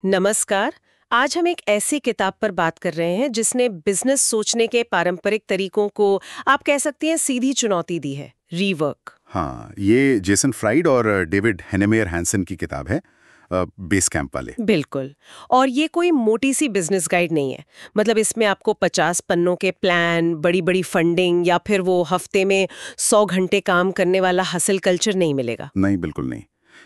नमस्कार। आज हम एक ऐसी किताब पर बात कर रहे हैं जिसने बिजनेस सोचने के पारंपरिक तरीकों को आप कह सकती हैं सीधी चुनौती दी है, रीवर्क। हाँ, ये जेसन फ्राइड और डेविड हेनेमेयर हैंसन की किताब है, बेस कैंप वाले। बिल्कुल। और ये कोई मोटी सी बिजनेस गाइड नहीं है। मतलब इसमें आपको 50 पन्नों के प्लान, बड़ी बड़ी फंडिंग या फिर वो हफ्ते में 100 घंटे काम करने वाला हसल कल्चर नहीं मिलेगा। नहीं, बिल्कुल नहीं।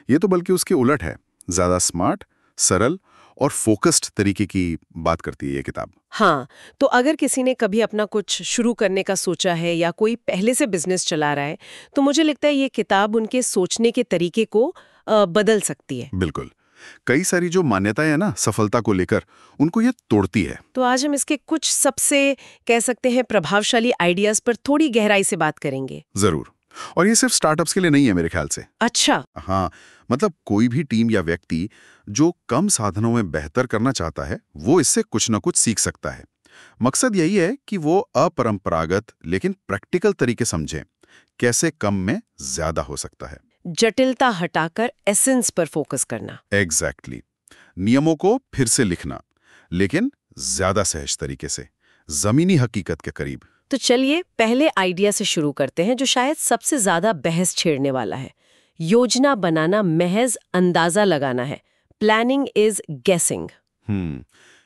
ये तो बल्कि उसके उलट है। ज़्यादा स्मार्ट, सरल और फोकस्ड तरीके की बात करती है ये किताब। हाँ, तो अगर किसी ने कभी अपना कुछ शुरू करने का सोचा है या कोई पहले से बिजनेस चला रहा है, तो मुझे लगता है ये किताब उनके सोचने के तरीके को बदल सकती है। बिल्कुल। कई सारी जो मान्यताएं है ना सफलता को लेकर, उनको ये तोड़ती है। तो आज हम इसके कुछ सबसे कह सकते हैं प्रभावशाली आइडियाज पर थोड़ी गहराई से बात करेंगे। ज़रूर। और ये सिर्फ स्टार्टअप्स के लिए नहीं है मेरे ख्याल से। अच्छा। हाँ, मतलब कोई भी टीम या व्यक्ति जो कम साधनों में बेहतर करना चाहता है, वो इससे कुछ ना कुछ सीख सकता है। मकसद यही है कि वो अपरंपरागत लेकिन प्रैक्टिकल तरीके समझें, कैसे कम में ज्यादा हो सकता है। जटिलता हटाकर एसेंस पर फोकस करना। एग्जैक्टली। नियमों को फिर से लिखना, लेकिन ज्यादा सहज तरीके से, जमीनी हकीकत के करीब। तो चलिए पहले आइडिया से शुरू करते हैं जो शायद सबसे ज्यादा बहस छेड़ने वाला है। योजना बनाना महज अंदाजा लगाना है। प्लानिंग इज गेसिंग।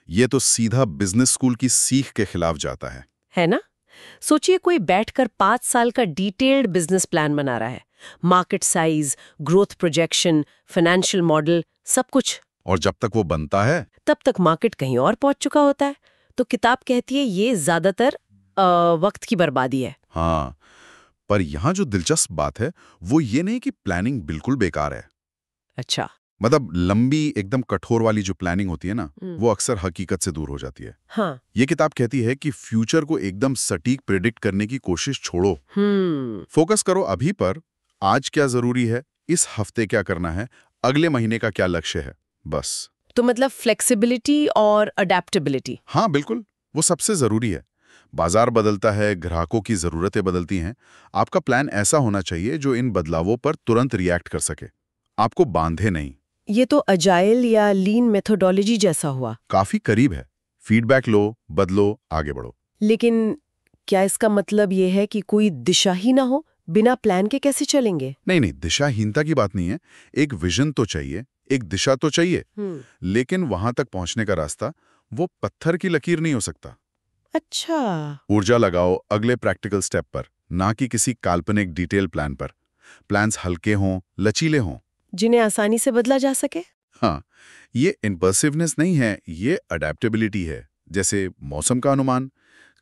ये तो सीधा बिजनेस स्कूल की सीख के खिलाफ जाता है ना? सोचिए कोई बैठकर 5 साल का डिटेल्ड बिजनेस प्लान बना रहा है। Market size, growth projection, financial model, सब कुछ। और जब तक वो बनता है, तब तक मार्केट कहीं और पहुंच चुका होता है। तो किताब कहती है ये ज्यादातर वक्त की बर्बादी है। हाँ, पर यहाँ जो दिलचस्प बात है वो ये नहीं कि प्लानिंग बिल्कुल बेकार है। अच्छा। मतलब लंबी एकदम कठोर वाली जो प्लानिंग होती है ना, वो अक्सर हकीकत से दूर हो जाती है। हाँ। ये किताब कहती है कि फ्यूचर को एकदम सटीक प्रेडिक्ट करने की कोशिश छोड़ो। फोकस करो अभी पर, आज क्या जरूरी है, इस हफ्ते क्या करना है, अगले महीने का क्या लक्ष्य है, बस। तो मतलब फ्लेक्सिबिलिटी और अडेप्टेबिलिटी। हाँ बिल्कुल, वो सबसे जरूरी है। बाजार बदलता है, ग्राहकों की जरूरतें बदलती हैं। आपका प्लान ऐसा होना चाहिए जो इन बदलावों पर तुरंत रिएक्ट कर सके, आपको बांधे नहीं। ये तो अजाइल या लीन मेथोडोलॉजी जैसा हुआ। काफी करीब है। फीडबैक लो, बदलो, आगे बढ़ो। लेकिन क्या इसका मतलब ये है कि कोई दिशा ही ना हो? बिना प्लान के कैसे चलेंगे? नहीं नहीं, दिशाहीनता की बात नहीं है। एक विजन तो चाहिए, एक दिशा तो चाहिए, लेकिन वहां तक पहुंचने का रास्ता वो पत्थर की लकीर नहीं हो सकता। अच्छा। ऊर्जा लगाओ अगले प्रैक्टिकल स्टेप पर, ना कि किसी काल्पनिक डिटेल प्लान पर। प्लान्स हल्के हों, लचीले हों, जिन्हें आसानी से बदला जा सके। हाँ, ये इम्पल्सिवनेस नहीं है, ये अडेप्टेबिलिटी है। जैसे मौसम का अनुमान,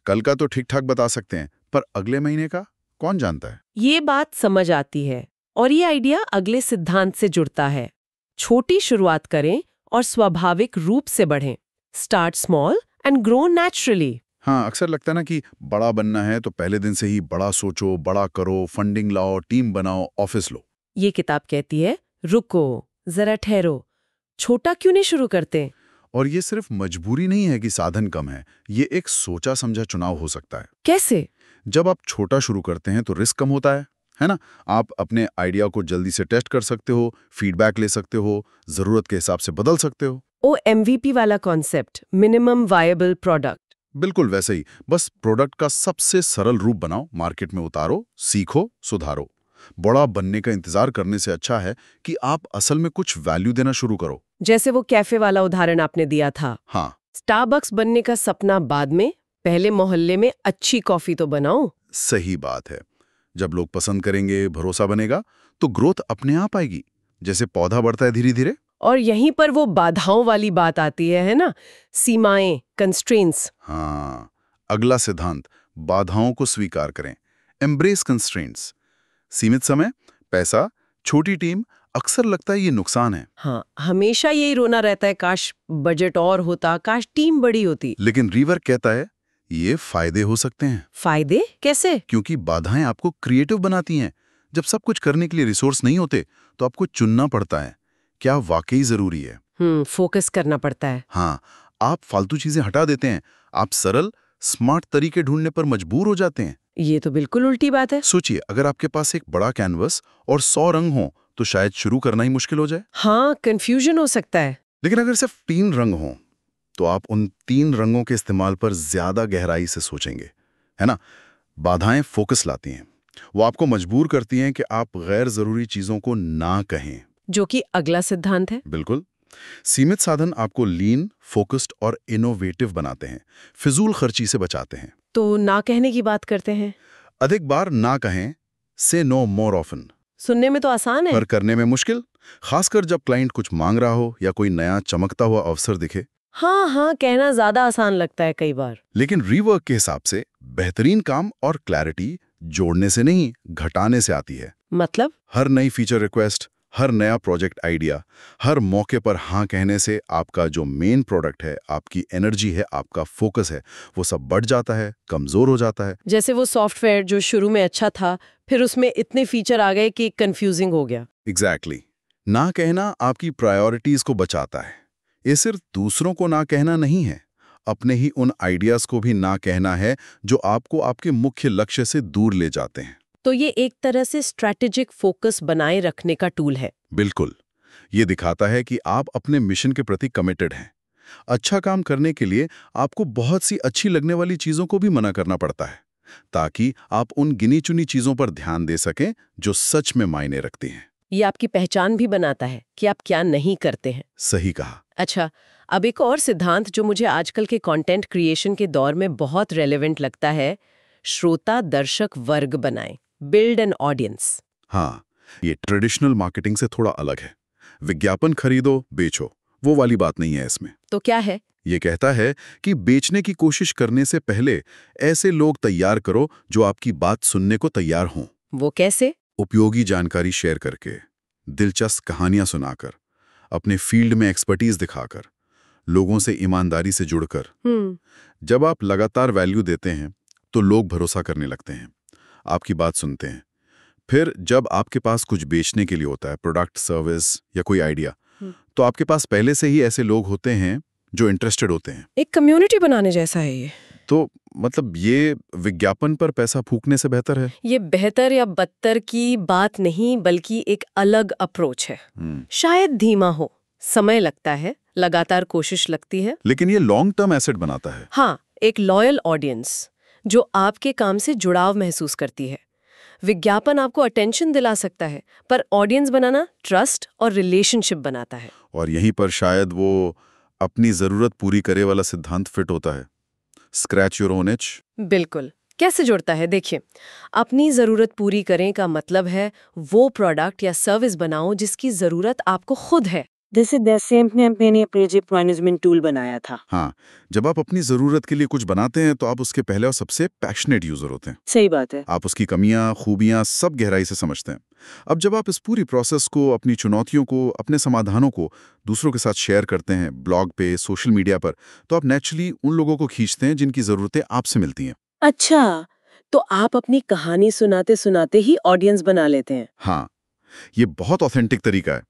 कल का तो ठीक ठाक बता सकते हैं, पर अगले महीने का कौन जानता है। ये बात समझ आती है। और ये आइडिया अगले सिद्धांत से जुड़ता है। छोटी शुरुआत करें और स्वाभाविक रूप से बढ़ें। Start small and grow naturally. हाँ, अक्सर लगता है ना कि बड़ा बनना है तो पहले दिन से ही बड़ा सोचो, बड़ा करो, फंडिंग लाओ, टीम बनाओ, ऑफिस लो। ये किताब कहती है रुको, जरा ठहरो, छोटा क्यों नहीं शुरू करते? और ये सिर्फ मजबूरी नहीं है कि साधन कम है, ये एक सोचा समझा चुनाव हो सकता है। कैसे? जब आप छोटा शुरू करते हैं तो रिस्क कम होता है ना? आप अपने आइडिया को जल्दी से टेस्ट कर सकते हो, फीडबैक ले सकते हो, जरूरत के हिसाब से बदल सकते हो। ओ एमवीपी वाला कॉन्सेप्ट, मिनिमम वायबल प्रोडक्ट। बिल्कुल वैसे ही, बस प्रोडक्ट का सबसे सरल रूप बनाओ, मार्केट में उतारो, सीखो, सुधारो। बड़ा बनने का इंतजार करने से अच्छा है कि आप असल में कुछ वैल्यू देना शुरू करो। जैसे वो कैफे वाला उदाहरण आपने दिया था। हाँ, स्टारबक्स बनने का सपना बाद में, पहले मोहल्ले में अच्छी कॉफी तो बनाओ। सही बात है। जब लोग पसंद करेंगे, भरोसा बनेगा, तो ग्रोथ अपने आप आएगी, जैसे पौधा बढ़ता है धीरे धीरे। और यहीं पर वो बाधाओं वाली बात आती है ना? सीमाएं, कंस्ट्रेंट्स। हाँ, अगला सिद्धांत, बाधाओं को स्वीकार करें। Embrace constraints. सीमित समय, पैसा, छोटी टीम, अक्सर लगता है ये नुकसान है। हाँ, हमेशा यही रोना रहता है, काश बजट और होता, काश टीम बड़ी होती। लेकिन रीवर्क कहता है ये फायदे हो सकते हैं। फायदे कैसे? क्योंकि बाधाएं आपको क्रिएटिव बनाती हैं। जब सब कुछ करने के लिए रिसोर्स नहीं होते तो आपको चुनना पड़ता है, क्या वाकई जरूरी है। फोकस करना पड़ता है। हाँ, आप फालतू चीजें हटा देते हैं, आप सरल स्मार्ट तरीके ढूंढने पर मजबूर हो जाते हैं। ये तो बिल्कुल उल्टी बात है। सोचिए, अगर आपके पास एक बड़ा कैनवस और 100 रंग हो तो शायद शुरू करना ही मुश्किल हो जाए। हाँ, कंफ्यूजन हो सकता है। लेकिन अगर सिर्फ 3 रंग हों तो आप उन 3 रंगों के इस्तेमाल पर ज्यादा गहराई से सोचेंगे, है ना? बाधाएं फोकस लाती हैं। वो आपको मजबूर करती हैं कि आप गैर जरूरी चीजों को ना कहें। जो कि अगला सिद्धांत है। बिल्कुल। सीमित साधन आपको लीन, फोकस्ड और इनोवेटिव बनाते हैं, फिजूल खर्ची से बचाते हैं। तो ना कहने की बात करते हैं। अधिक बार ना कहें, से नो मोर ऑफन। सुनने में तो आसान है। पर करने में मुश्किल, खासकर जब क्लाइंट कुछ मांग रहा हो या कोई नया चमकता हुआ अवसर दिखे। हाँ हाँ, कहना ज्यादा आसान लगता है कई बार। लेकिन रीवर्क के हिसाब से बेहतरीन काम और क्लैरिटी जोड़ने से नहीं, घटाने से आती है। मतलब? हर नई फीचर रिक्वेस्ट, हर नया प्रोजेक्ट आइडिया, हर मौके पर हाँ कहने से आपका जो मेन प्रोडक्ट है, आपकी एनर्जी है, आपका फोकस है, वो सब बढ़ जाता है, कमजोर हो जाता है। जैसे वो सॉफ्टवेयर जो शुरू में अच्छा था, फिर उसमें इतने फीचर आ गए कि कंफ्यूजिंग हो गया। एग्जैक्टली। ना कहना आपकी प्रायोरिटीज को बचाता है। ये सिर्फ दूसरों को ना कहना नहीं है, अपने ही उन आइडियाज को भी ना कहना है जो आपको आपके मुख्य लक्ष्य से दूर ले जाते हैं। तो ये एक तरह से स्ट्रैटेजिक फोकस बनाए रखने का टूल है। बिल्कुल। ये दिखाता है कि आप अपने मिशन के प्रति कमिटेड हैं। अच्छा काम करने के लिए आपको बहुत सी अच्छी लगने वाली चीजों को भी मना करना पड़ता है, ताकि आप उन गिनी चुनी चीजों पर ध्यान दे सकें जो सच में मायने रखती हैं। ये आपकी पहचान भी बनाता है कि आप क्या नहीं करते हैं। सही कहा। अच्छा, अब एक और सिद्धांत जो मुझे आजकल के कंटेंट क्रिएशन के दौर में बहुत रेलेवेंट लगता है, श्रोता दर्शक वर्ग बनाएं, बिल्ड एन ऑडियंस। हाँ, ये ट्रेडिशनल मार्केटिंग से थोड़ा अलग है। विज्ञापन खरीदो, बेचो, वो वाली बात नहीं है इसमें। तो क्या है? ये कहता है कि बेचने की कोशिश करने से पहले ऐसे लोग तैयार करो जो आपकी बात सुनने को तैयार हों। वो कैसे? उपयोगी जानकारी शेयर करके, दिलचस्प कहानियां सुनाकर, अपने फील्ड में एक्सपर्टीज दिखाकर, लोगों से ईमानदारी से जुड़कर। जब आप लगातार वैल्यू देते हैं तो लोग भरोसा करने लगते हैं, आपकी बात सुनते हैं। फिर जब आपके पास कुछ बेचने के लिए होता है, प्रोडक्ट, सर्विस या कोई आइडिया, तो आपके पास पहले से ही ऐसे लोग होते हैं जो इंटरेस्टेड होते हैं। एक कम्युनिटी बनाने जैसा है ये। तो मतलब ये विज्ञापन पर पैसा फूकने से बेहतर है। ये बेहतर या बदतर की बात नहीं, बल्कि एक अलग अप्रोच है। शायद धीमा हो, समय लगता है, लगातार कोशिश लगती है, लेकिन ये लॉन्ग टर्म एसेट बनाता है। हाँ, एक लॉयल ऑडियंस जो आपके काम से जुड़ाव महसूस करती है। विज्ञापन आपको अटेंशन दिला सकता है, पर ऑडियंस बनाना ट्रस्ट और रिलेशनशिप बनाता है। और यहीं पर शायद वो अपनी जरूरत पूरी करे वाला सिद्धांत फिट होता है, स्क्रैच योर ओन इच। बिल्कुल। कैसे जुड़ता है? देखिए, अपनी जरूरत पूरी करें का मतलब है वो प्रोडक्ट या सर्विस बनाओ जिसकी जरूरत आपको खुद है। जैसे सेम मैंने प्रोजेक्ट मैनेजमेंट टूल बनाया था। हाँ, जब आप अपनी जरूरत के लिए कुछ बनाते हैं तो आप उसके पहले और सबसे पैशनेट यूजर होते हैं। सही बात है। आप उसकी कमियां, खूबियां सब गहराई से समझते हैं। अब जब आप इस पूरी प्रोसेस को, अपनी चुनौतियों को, अपने समाधानों को दूसरों के साथ शेयर करते हैं, ब्लॉग पे, सोशल मीडिया पर, तो आप नेचुरली उन लोगों को खींचते हैं जिनकी जरूरतें आपसे मिलती हैं। अच्छा, तो आप अपनी कहानी सुनाते सुनाते ही ऑडियंस बना लेते हैं। हाँ, ये बहुत ऑथेंटिक तरीका है।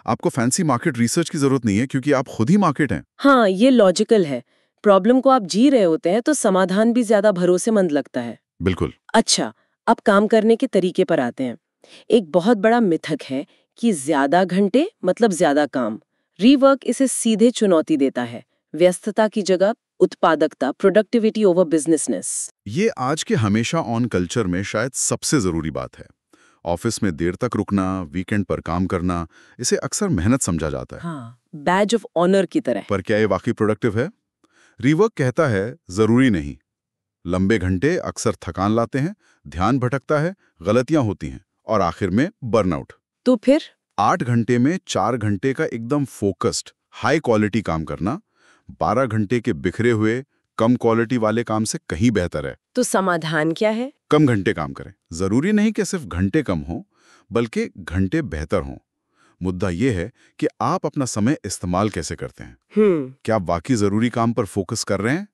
आपको फैंसी मार्केट रिसर्च की जरूरत नहीं है, क्योंकि आप खुद ही मार्केट हैं। हाँ, ये लॉजिकल है। प्रॉब्लम को आप जी रहे होते हैं तो समाधान भी ज्यादा भरोसेमंद लगता है। बिल्कुल। अच्छा, अब काम करने के तरीके पर आते हैं। एक बहुत बड़ा मिथक है कि ज्यादा घंटे मतलब ज्यादा काम। रीवर्क इसे सीधे चुनौती देता है। व्यस्तता की जगह उत्पादकता, प्रोडक्टिविटी ओवर बिजनेसनेस। ये आज के हमेशा ऑन कल्चर में शायद सबसे जरूरी बात है। ऑफिस में देर तक रुकना, वीकेंड पर काम करना, इसे अक्सर मेहनत समझा जाता है। हाँ, बैज ऑफ ऑनर की तरह। पर क्या ये वाकई प्रोडक्टिव है? रीवर्क कहता है जरूरी नहीं। लंबे घंटे अक्सर थकान लाते हैं, ध्यान भटकता है, गलतियां होती हैं और आखिर में बर्नआउट। तो फिर 8 घंटे में 4 घंटे का एकदम फोकस्ड, हाई क्वालिटी काम करना 12 घंटे के बिखरे हुए, कम क्वालिटी वाले काम से कहीं बेहतर है। तो समाधान क्या है? कम घंटे काम करें। जरूरी नहीं कि सिर्फ घंटे कम हो, बल्कि घंटे बेहतर हों। मुद्दा यह है कि आप अपना समय इस्तेमाल कैसे करते हैं। क्या आप वाकई जरूरी काम पर फोकस कर रहे हैं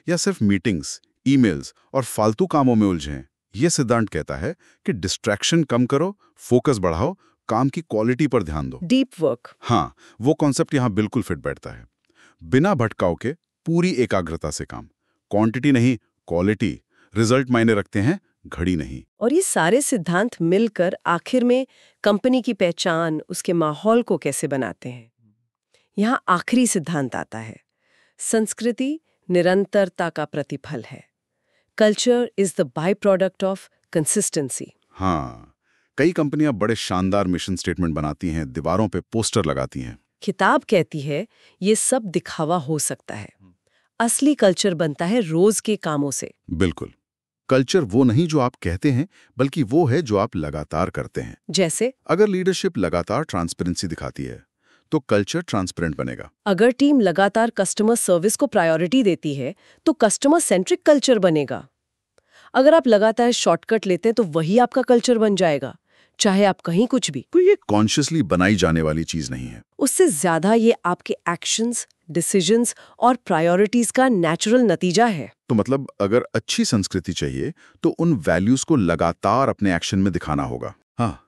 या सिर्फ मीटिंग्स, ईमेल्स और फालतू कामों में उलझे हैं? यह सिद्धांत कहता है कि डिस्ट्रैक्शन कम करो, फोकस बढ़ाओ, काम की क्वालिटी पर ध्यान दो। Deep work. हाँ, वो कॉन्सेप्ट यहां बिल्कुल फिट बैठता है। बिना भटकाव के पूरी एकाग्रता से काम, क्वांटिटी नहीं क्वालिटी। रिजल्ट मायने रखते हैं, घड़ी नहीं। और ये सारे सिद्धांत मिलकर आखिर में कंपनी की पहचान, उसके माहौल को कैसे बनाते हैं? यहाँ आखिरी सिद्धांत आता है, संस्कृति निरंतरता का प्रतिफल है। Culture is the by product of consistency. हाँ, कई कंपनियां बड़े शानदार मिशन स्टेटमेंट बनाती हैं, दीवारों पे पोस्टर लगाती हैं। किताब कहती है ये सब दिखावा हो सकता है, असली कल्चर बनता है रोज के कामों से। बिल्कुल, कल्चर वो नहीं जो आप कहते हैं, बल्कि वो है जो आप लगातार करते हैं। जैसे अगर लीडरशिप लगातार ट्रांसपेरेंसी दिखाती है तो कल्चर ट्रांसपेरेंट बनेगा। अगर टीम लगातार कस्टमर सर्विस को प्रायोरिटी देती है तो कस्टमर सेंट्रिक कल्चर बनेगा। अगर आप लगातार शॉर्टकट लेते हैं तो वही आपका कल्चर बन जाएगा, चाहे आप कहीं कुछ भी। तो ये कॉन्शियसली बनाई जाने वाली चीज नहीं है। उससे ज्यादा ये आपके एक्शंस, डिसीजंस और प्रायोरिटीज का नेचुरल नतीजा है। तो मतलब अगर अच्छी संस्कृति चाहिए तो उन वैल्यूज को लगातार अपने एक्शन में दिखाना होगा। हाँ,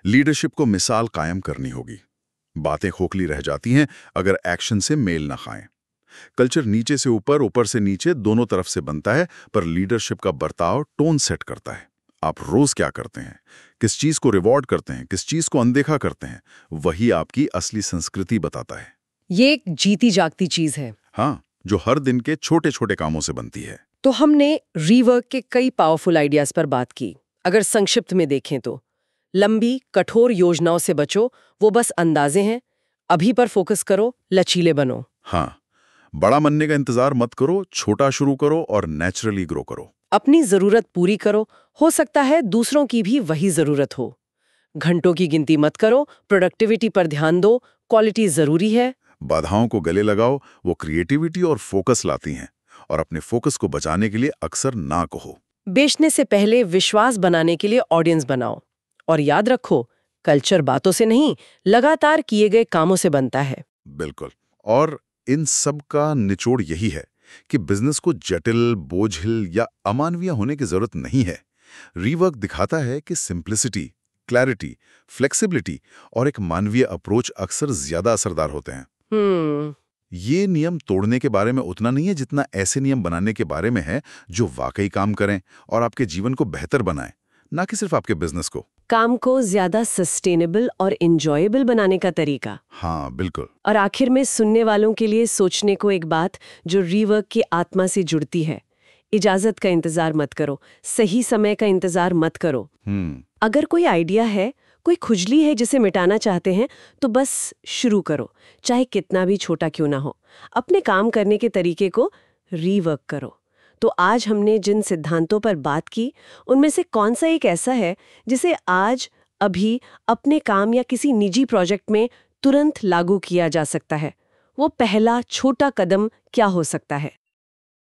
लीडरशिप को मिसाल कायम करनी होगी। बातें खोखली रह जाती हैं अगर एक्शन से मेल ना खाएं। कल्चर नीचे से ऊपर, ऊपर से नीचे, दोनों तरफ से बनता है, पर लीडरशिप का बर्ताव टोन सेट करता है। आप रोज क्या करते हैं, किस चीज को रिवॉर्ड करते हैं, किस चीज को अनदेखा करते हैं, वही आपकी असली संस्कृति बताता है। ये एक जीती जागती चीज है। हाँ, जो हर दिन के छोटे छोटे कामों से बनती है। तो हमने रीवर्क के कई पावरफुल आइडियाज पर बात की। अगर संक्षिप्त में देखें तो लंबी कठोर योजनाओं से बचो, वो बस अंदाजे हैं। अभी पर फोकस करो, लचीले बनो। हाँ, बड़ा बनने का इंतजार मत करो, छोटा शुरू करो और नेचुरली ग्रो करो। अपनी जरूरत पूरी करो, हो सकता है दूसरों की भी वही जरूरत हो। घंटों की गिनती मत करो, प्रोडक्टिविटी पर ध्यान दो, क्वालिटी जरूरी है। बाधाओं को गले लगाओ, वो क्रिएटिविटी और फोकस लाती हैं। और अपने फोकस को बचाने के लिए अक्सर ना कहो। बेचने से पहले विश्वास बनाने के लिए ऑडियंस बनाओ। और याद रखो, कल्चर बातों से नहीं, लगातार किए गए कामों से बनता है। बिल्कुल। और इन सब का निचोड़ यही है कि बिजनेस को जटिल, बोझिल या अमानवीय होने की जरूरत नहीं है। रीवर्क दिखाता है कि सिंप्लिसिटी, क्लैरिटी, फ्लेक्सिबिलिटी और एक मानवीय अप्रोच अक्सर ज्यादा असरदार होते हैं। ये नियम तोड़ने के बारे में उतना नहीं है जितना ऐसे नियम बनाने के बारे में है जो वाकई काम करें और आपके जीवन को बेहतर बनाएं, ना कि सिर्फ आपके बिजनेस को। काम को ज्यादा सस्टेनेबल और इंजॉयबल बनाने का तरीका। हाँ, बिल्कुल। और आखिर में सुनने वालों के लिए सोचने को एक बात जो रीवर्क की आत्मा से जुड़ती है। इजाजत का इंतजार मत करो, सही समय का इंतजार मत करो। अगर कोई आइडिया है, कोई खुजली है जिसे मिटाना चाहते हैं, तो बस शुरू करो, चाहे कितना भी छोटा क्यों ना हो। अपने काम करने के तरीके को रीवर्क करो। तो आज हमने जिन सिद्धांतों पर बात की, उनमें से कौन सा एक ऐसा है जिसे आज, अभी अपने काम या किसी निजी प्रोजेक्ट में तुरंत लागू किया जा सकता है? वो पहला छोटा कदम क्या हो सकता है?